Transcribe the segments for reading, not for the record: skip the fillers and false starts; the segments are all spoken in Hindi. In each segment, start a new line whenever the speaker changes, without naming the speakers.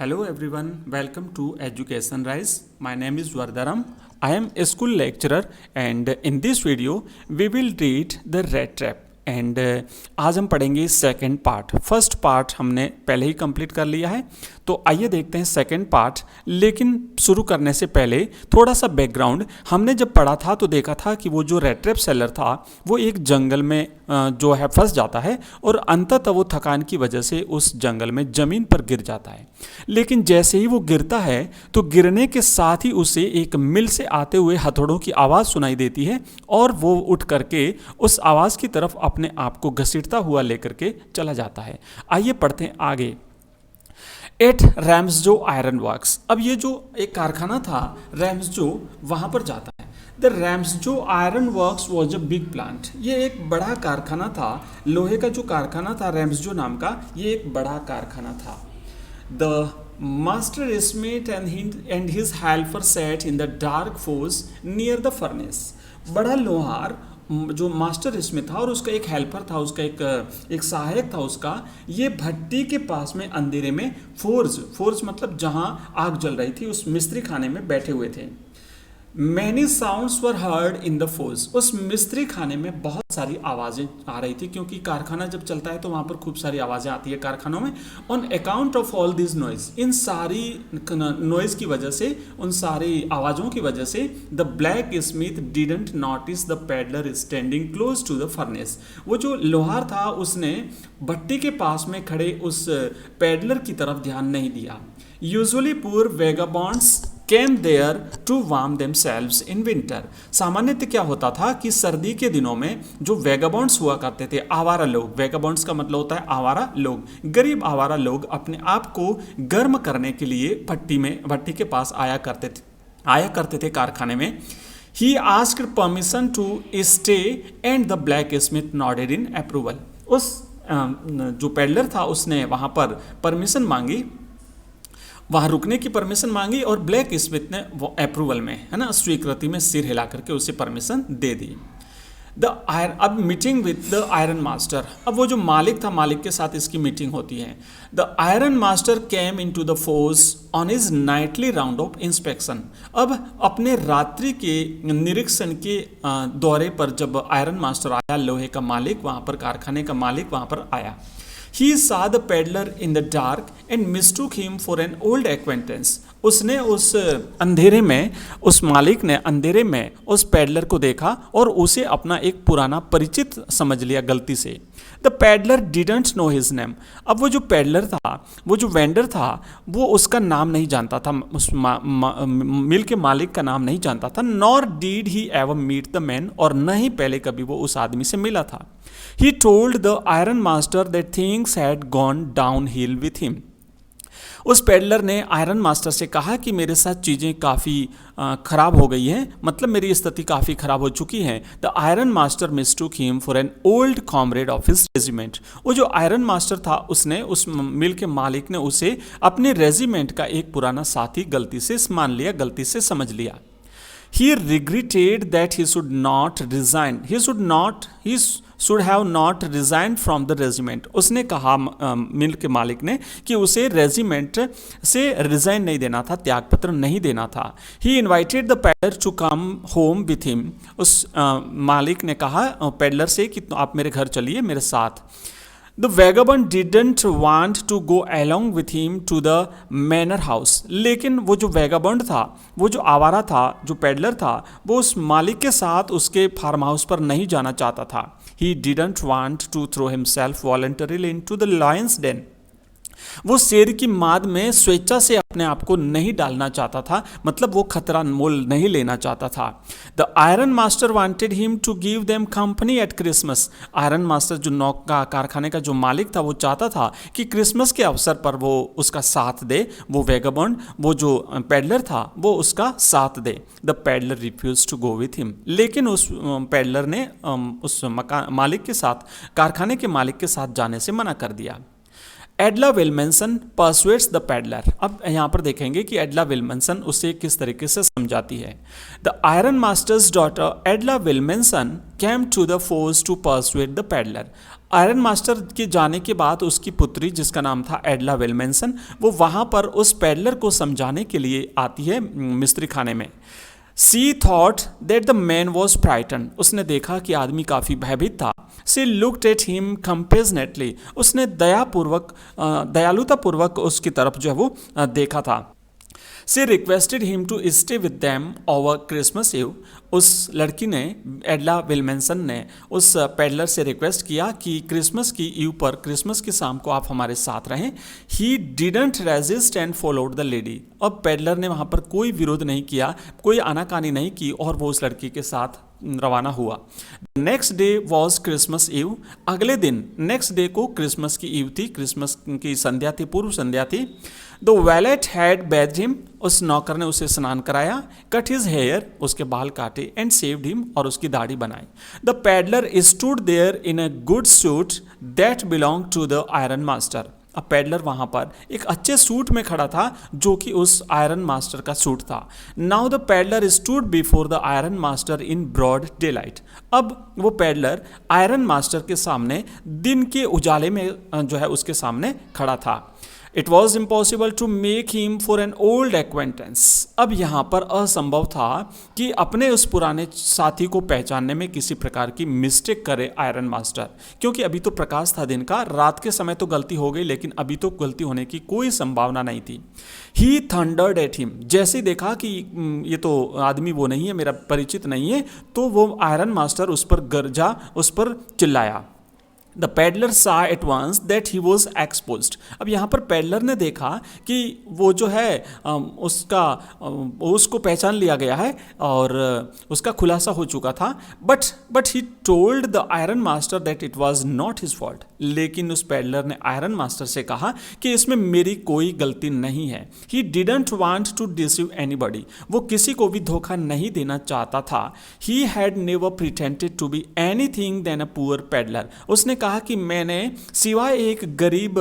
Hello everyone, welcome to Education Rise. My name is Vardaram. I am a school lecturer and in this video we will read the rat trap and आज हम पढ़ेंगे सेकंड पार्ट। फर्स्ट पार्ट हमने पहले ही कंप्लीट कर लिया है, तो आइए देखते हैं सेकंड पार्ट। लेकिन शुरू करने से पहले थोड़ा सा बैकग्राउंड। हमने जब पढ़ा था तो देखा था कि वो जो रेड ट्रैप सेलर था वो एक जंगल में जो है फंस जाता है और अंततः वो थकान की वजह से उस जंगल में ज़मीन पर गिर जाता है। लेकिन जैसे ही वो गिरता है तो गिरने के साथ ही उसे एक मिल से आते हुए हथौड़ों की आवाज़ सुनाई देती है और वो उठ करके उस आवाज़ की तरफ अपने आप को घसीटता हुआ लेकर के चला जाता है। आइए पढ़ते हैं आगे। At Ramsjo iron works. अब ये जो एक कारखाना था रैम्सजो, वहाँ पर जाता है। The Ramsjo iron works was a big plant. ये एक बड़ा कारखाना था, लोहे का जो कारखाना था रैम्सजो नाम का, ये एक बड़ा कारखाना था। The master Smith and his helper sat in the dark force near the furnace. बड़ा लोहार जो मास्टर स्मिथ था और उसका एक हेल्पर था, उसका एक सहायक था उसका, ये भट्टी के पास में अंधेरे में फोर्स मतलब जहाँ आग जल रही थी उस मिस्त्री खाने में बैठे हुए थे। Many sounds were heard in the force. उस मिस्त्री खाने में बहुत सारी आवाज़ें आ रही थी, क्योंकि कारखाना जब चलता है तो वहाँ पर खूब सारी आवाज़ें आती है कारखानों में। On account of all this noise, इन सारी नॉइज़ की वजह से, उन सारी आवाज़ों की वजह से, the blacksmith didn't notice the peddler standing close to the furnace. वो जो लोहार था उसने भट्टी के पास में खड़े उस पैडलर की तरफ ध्यान नहीं दिया। Usually poor vagabonds came there to warm themselves in winter. सामान्यतः क्या होता था कि सर्दी के दिनों में जो वेगाबॉन्ड्स हुआ करते थे, आवारा लोग, वेगाबॉन्ड्स का मतलब होता है आवारा लोग, गरीब आवारा लोग अपने आप को गर्म करने के लिए भट्टी के पास आया करते थे कारखाने में। He asked permission to stay and the blacksmith nodded in approval. उस जो पेडलर था उसने वहाँ पर परमिशन मांगी, वहाँ रुकने की परमिशन मांगी और ब्लैक स्मिथ ने वो अप्रूवल में, है ना, स्वीकृति में सिर हिला करके उसे परमिशन दे दी। अब meeting with the iron master. अब वो जो मालिक था, मालिक के साथ इसकी मीटिंग होती है। The iron master came into the forge on his nightly round of inspection. अब अपने रात्रि के निरीक्षण के दौरे पर जब आयरन मास्टर आया, लोहे का मालिक वहाँ पर, कारखाने का मालिक वहाँ पर आया। He saw the peddler in the dark and mistook him for an old acquaintance. उसने उस अंधेरे में, उस मालिक ने अंधेरे में उस पैडलर को देखा और उसे अपना एक पुराना परिचित समझ लिया गलती से। The peddler didn't know his name. अब वो जो पैडलर था, वो जो वेंडर था, वो उसका नाम नहीं जानता था, उस मिल के मालिक का नाम नहीं जानता था। Nor did he ever meet the man, और न ही पहले कभी वो उस आदमी से मिला था। He told the iron master that things had gone down hill with him. उस पेडलर ने आयरन मास्टर से कहा कि मेरे साथ चीज़ें काफ़ी ख़राब हो गई हैं, मतलब मेरी स्थिति काफ़ी ख़राब हो चुकी है। The iron master mistook him for an old comrade of his regiment. वो जो आयरन मास्टर था उसने, उस मिल के मालिक ने उसे अपने रेजिमेंट का एक पुराना साथी गलती से मान लिया, गलती से समझ लिया। He regretted that he should not resign. He should have not resigned from the regiment. उसने कहा मिल के मालिक ने कि उसे रेजिमेंट से रिजाइन नहीं देना था, त्यागपत्र नहीं देना था। He invited the peddler to come home with him. उस मालिक ने कहा पेडलर से कि आप मेरे घर चलिए, मेरे साथ। The vagabond didn't want to go along with him to the manor house. लेकिन वो जो वैगाबॉन्ड था, वो जो आवारा था, जो पेडलर था, वो उस मालिक के साथ उसके फार्म हाउस पर नहीं जाना चाहता था। He didn't want to throw himself voluntarily into the lion's den. वो शेर की माद में स्वेच्छा से अपने आप को नहीं डालना चाहता था, मतलब वो खतरा मोल नहीं लेना चाहता था। The iron master wanted him to give them company at Christmas. Ironmaster जो नौका कारखाने का जो मालिक था, वो चाहता था कि क्रिसमस के अवसर पर वो उसका साथ दे, वो वेगाबॉन्ड, वो जो पेडलर था, वो उसका साथ दे। The peddler refuse to go with him. लेकिन उस पेडलर ने उस मालिक के साथ, कारखाने के मालिक के साथ जाने से मना कर दिया। एडला विल्मनसन परसुएट्स द पैडलर। अब यहाँ पर देखेंगे कि एडला विल्मनसन उसे किस तरीके से समझाती है। The iron master's daughter Edla Willmansson came to the force to persuade the peddler. Iron master के जाने के बाद उसकी पुत्री जिसका नाम था एडला विल्मनसन, वो वहाँ पर उस पैडलर को समझाने के लिए आती है मिस्त्री खाने में। She thought that the man was frightened. उसने देखा कि आदमी काफ़ी भयभीत था। She looked at him compassionately. उसने दयालुतापूर्वक उसकी तरफ जो है वो देखा था। She requested him to stay with them over Christmas Eve. उस लड़की ने, एडला विल्मनसन ने उस पैडलर से रिक्वेस्ट किया कि क्रिसमस की ईव पर, क्रिसमस की शाम को आप हमारे साथ रहें। He didn't resist and followed the lady. अब पैडलर ने वहाँ पर कोई विरोध नहीं किया, कोई आनाकानी नहीं की और वो उस लड़की के साथ रवाना हुआ। Next day was Christmas eve. अगले दिन, नेक्स्ट डे को क्रिसमस की ईव थी, क्रिसमस की संध्या थी, पूर्व संध्या थी। The valet had bathed him. उस नौकर ने उसे स्नान कराया। कट हिज हेयर, उसके बाल काटे। एंड सेव्ड हिम, और उसकी दाढ़ी बनाई। The peddler stood there in a good suit that belong to the iron master. अब पैडलर वहाँ पर एक अच्छे सूट में खड़ा था जो कि उस आयरन मास्टर का सूट था। Now the peddler stood before the iron master in broad daylight. अब वो पैडलर आयरन मास्टर के सामने दिन के उजाले में जो है उसके सामने खड़ा था। It was impossible to make him for an old acquaintance. अब यहाँ पर असंभव था कि अपने उस पुराने साथी को पहचानने में किसी प्रकार की मिस्टेक करे आयरन मास्टर, क्योंकि अभी तो प्रकाश था दिन का, रात के समय तो गलती हो गई लेकिन अभी तो गलती होने की कोई संभावना नहीं थी। ही थंडर्ड एट हिम। जैसे ही देखा कि ये तो आदमी वो नहीं है, मेरा परिचित नहीं है, तो वो आयरन मास्टर उस पर गरजा, उस पर चिल्लाया। The peddler saw at once that he was exposed. अब यहाँ पर पैडलर ने देखा कि वो जो है उसको पहचान लिया गया है और उसका खुलासा हो चुका था। But he told the iron master that it was not his fault. लेकिन उस पैडलर ने आयरन मास्टर से कहा कि इसमें मेरी कोई गलती नहीं है। He didn't want to deceive anybody. वो किसी को भी धोखा नहीं देना चाहता था। He had never pretended to be anything than a poor peddler. उसने कहा कि मैंने सिवाय एक गरीब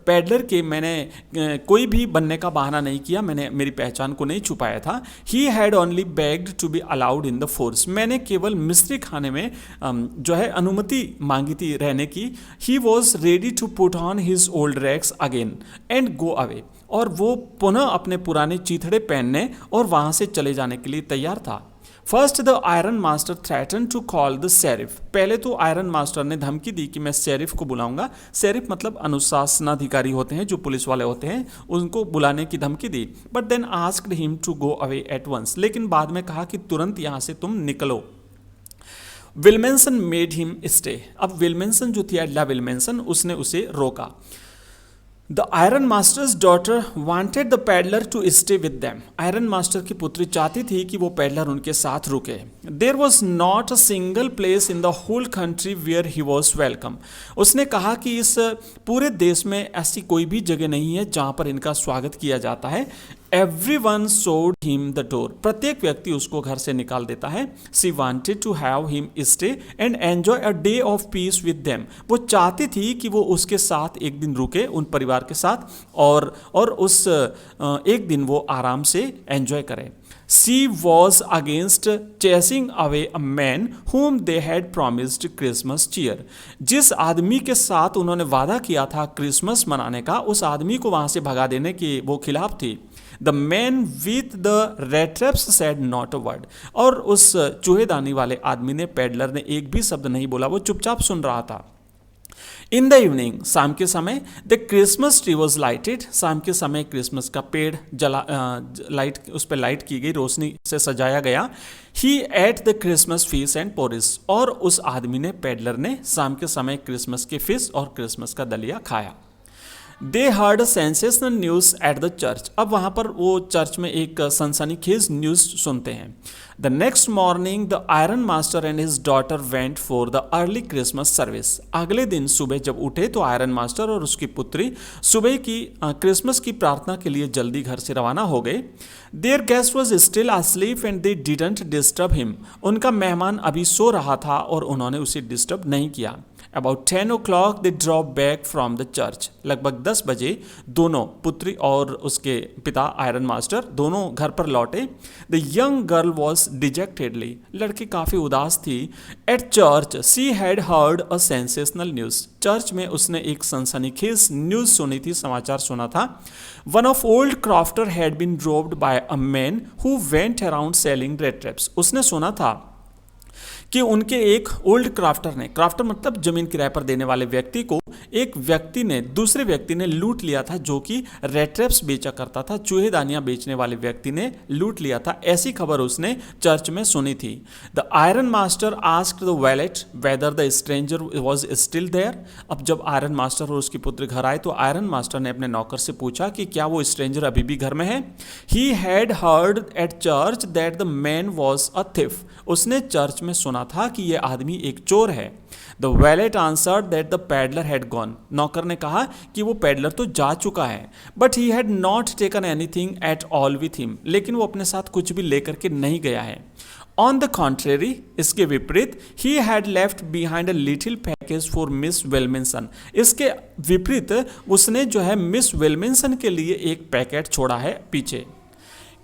पैडलर के मैंने कोई भी बनने का बहाना नहीं किया, मैंने मेरी पहचान को नहीं छुपाया था। He had only begged to be allowed in the force. मैंने केवल मिस्त्री खाने में जो है अनुमति मांगी थी रहने की। He was ready to put on his old rags again and go away. और वो पुनः अपने पुराने चीथड़े पहनने और वहां से चले जाने के लिए तैयार था। First the iron master threaten to call the sheriff. पहले तो आयरन मास्टर ने धमकी दी कि मैं शेरिफ को बुलाऊंगा। शेरिफ मतलब अनुशासनाधिकारी होते हैं, जो पुलिस वाले होते हैं, उनको बुलाने की धमकी दी। But then asked him to go away at once. लेकिन बाद में कहा कि तुरंत यहाँ से तुम निकलो। Willmansson made him stay. अब विल्मनसन जो थी, एडला विल्मनसन, उसने उसे रोका। The iron master's daughter wanted the peddler to stay with them. Iron master की पुत्री चाहती थी कि वो पैडलर उनके साथ रुके। There was not a single place in the whole country where he was welcome. उसने कहा कि इस पूरे देश में ऐसी कोई भी जगह नहीं है जहाँ पर इनका स्वागत किया जाता है। Everyone showed him the door. प्रत्येक व्यक्ति उसको घर से निकाल देता है। She wanted to have him stay and enjoy a day of peace with them. वो चाहती थी कि वो उसके साथ एक दिन रुके, उन परिवार के साथ, और उस एक दिन वो आराम से एंजॉय करे। She was against chasing away a man whom they had promised Christmas cheer. जिस आदमी के साथ उन्होंने वादा किया था क्रिसमस मनाने का, उस आदमी को वहाँ से भगा देने के वो खिलाफ थी। The man with the rat traps said not a word. और उस चूहेदानी वाले आदमी ने, पैडलर ने एक भी शब्द नहीं बोला, वो चुपचाप सुन रहा था। इन द इवनिंग, शाम के समय, the Christmas tree was lighted. शाम के समय क्रिसमस का पेड़ उस पर लाइट की गई, रोशनी से सजाया गया। He ate the Christmas fish and porridge. और उस आदमी ने, पैडलर ने, शाम के समय क्रिसमस के फिश और क्रिसमस का दलिया खाया। दे heard sensational news at the church. अब वहाँ पर वो चर्च में एक सनसनीखेज न्यूज़ सुनते हैं। The next morning the iron master and his daughter went for the early Christmas service. अगले दिन सुबह जब उठे तो आयरन मास्टर और उसकी पुत्री सुबह की क्रिसमस की प्रार्थना के लिए जल्दी घर से रवाना हो गए। There guest was still asleep and they didn't disturb him. उनका मेहमान अभी सो रहा था और उन्होंने उसे डिस्टर्ब नहीं किया। About 10 o'clock they drop back from the church. लगभग 10 बजे दोनों पुत्री और उसके पिता आयरन मास्टर दोनों घर पर लौटे। The young girl was dejectedly, लड़की काफ़ी उदास थी। At church she had heard a sensational news, church में उसने एक सनसनीखेज न्यूज़ सुनी थी, समाचार सुना था। One of old crofter had been robbed by a man who went around selling rat traps, उसने सुना था कि उनके एक ओल्ड क्राफ्टर ने, क्राफ्टर मतलब जमीन किराए पर देने वाले व्यक्ति को, एक व्यक्ति ने, दूसरे व्यक्ति ने लूट लिया था, जो कि रेड ट्रैप्स बेचा करता था, चूहेदानियां बेचने वाले व्यक्ति ने लूट लिया था। ऐसी खबर उसने चर्च में सुनी थी। The iron master asked the valet whether the stranger was still there. अब जब आयरन मास्टर और उसकी पुत्र घर आए तो आयरन मास्टर ने अपने नौकर से पूछा कि क्या वो स्ट्रेंजर अभी भी घर में है। He had heard at church that the man was a thief, उसने चर्च में सुना था कि यह आदमी एक चोर है। The wallet answered that the peddler had gone, नौकर ने कहा कि वो पैडलर तो जा चुका है। But he had not taken anything at all with him, लेकिन वो अपने साथ कुछ भी लेकर के नहीं गया है। ऑन द कॉन्ट्रेरी, इसके विपरीत, he had left behind a little package for Miss Willmansson, इसके विपरीत उसने जो है मिस वेलमिंसन के लिए एक पैकेट छोड़ा है पीछे।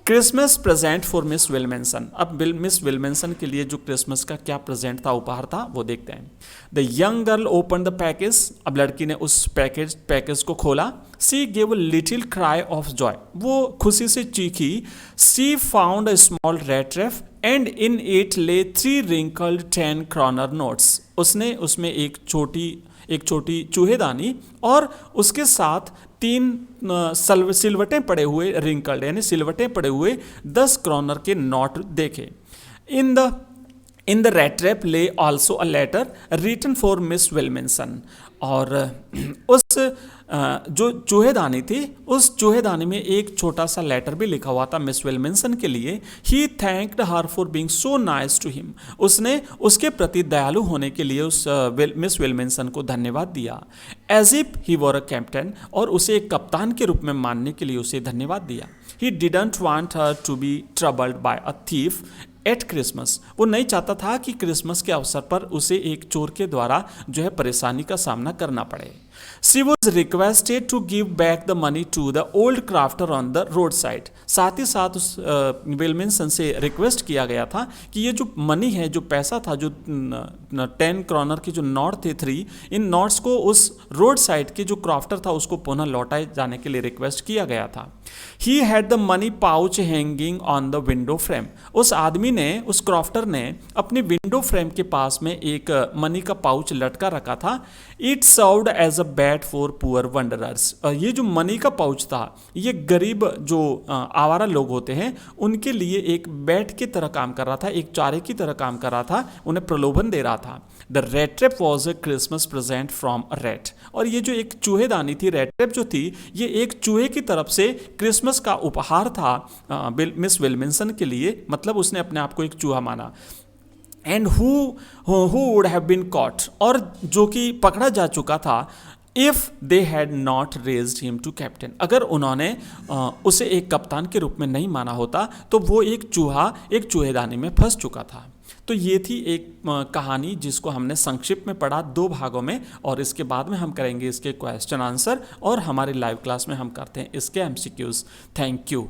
क्रिसमस प्रेजेंट फॉर मिस विलमेंसन, अब मिस विलमेंसन के लिए जो क्रिसमस का क्या प्रेजेंट था, उपहार था, वो देखते हैं। The young girl open the package, अब लड़की ने उस पैकेज को खोला। She gave a little cry of joy, वो खुशी से चीखी। She found a small red trap and in it lay 3 wrinkled 10 kroner notes, उसने उसमें एक छोटी चूहेदानी और उसके साथ 3 सिलवटें पड़े हुए, रिंकल्ड यानी सिलवटें पड़े हुए 10 क्रॉनर के नोट देखे। In the rat trap lay also a letter written for Miss Willmansson, और उस जो चूहेदानी थी, उस चूहेदानी में एक छोटा सा लेटर भी लिखा हुआ था मिस विलमेंसन के लिए। He thanked her for being so nice to him, उसने उसके प्रति दयालु होने के लिए उस मिस विलमेंसन को धन्यवाद दिया। As if he were a captain, और उसे एक कप्तान के रूप में मानने के लिए उसे धन्यवाद दिया। He didn't want her to be troubled by a thief at Christmas, वो नहीं चाहता था कि क्रिसमस के अवसर पर उसे एक चोर के द्वारा जो है परेशानी का सामना करना पड़े। She was requested to give back the money to the old crofter on the road side, साथ ही साथ उस विलमेंसन से रिक्वेस्ट किया गया था कि ये जो मनी है, जो पैसा था, जो 10 क्रॉनर के जो नोट थे 3, इन नोट्स को उस रोड साइड के जो क्राफ्टर था उसको पुनः लौटाए जाने के लिए रिक्वेस्ट किया गया था। He had the money pouch hanging on the window frame, उस आदमी ने, उस क्राफ्टर ने अपनी विंडो फ्रेम के पास में एक मनी का पाउच लटका रखा था। It served as a bait for poor wanderers, ये जो मनी का पाउच था, ये गरीब जो आवारा लोग होते हैं उनके लिए एक बैट की तरह काम कर रहा था, एक चारे की तरह काम कर रहा था, उन्हें प्रलोभन दे रहा था। The rat trap was a Christmas present from a rat, और ये जो एक चूहेदानी थी, रेड ट्रैप जो थी, ये एक चूहे की तरफ से क्रिसमस का उपहार था मिस विलमेंसन के लिए, मतलब उसने अपने आप को एक चूहा माना। And who would have been caught, और जो कि पकड़ा जा चुका था, if they had not raised him to captain, अगर उन्होंने उसे एक कप्तान के रूप में नहीं माना होता तो वो एक चूहेदानी में फंस चुका था। तो ये थी एक कहानी जिसको हमने संक्षिप्त में पढ़ा 2 भागों में, और इसके बाद में हम करेंगे इसके क्वेश्चन आंसर, और हमारे लाइव क्लास में हम करते हैं इसके MCQs। Thank you.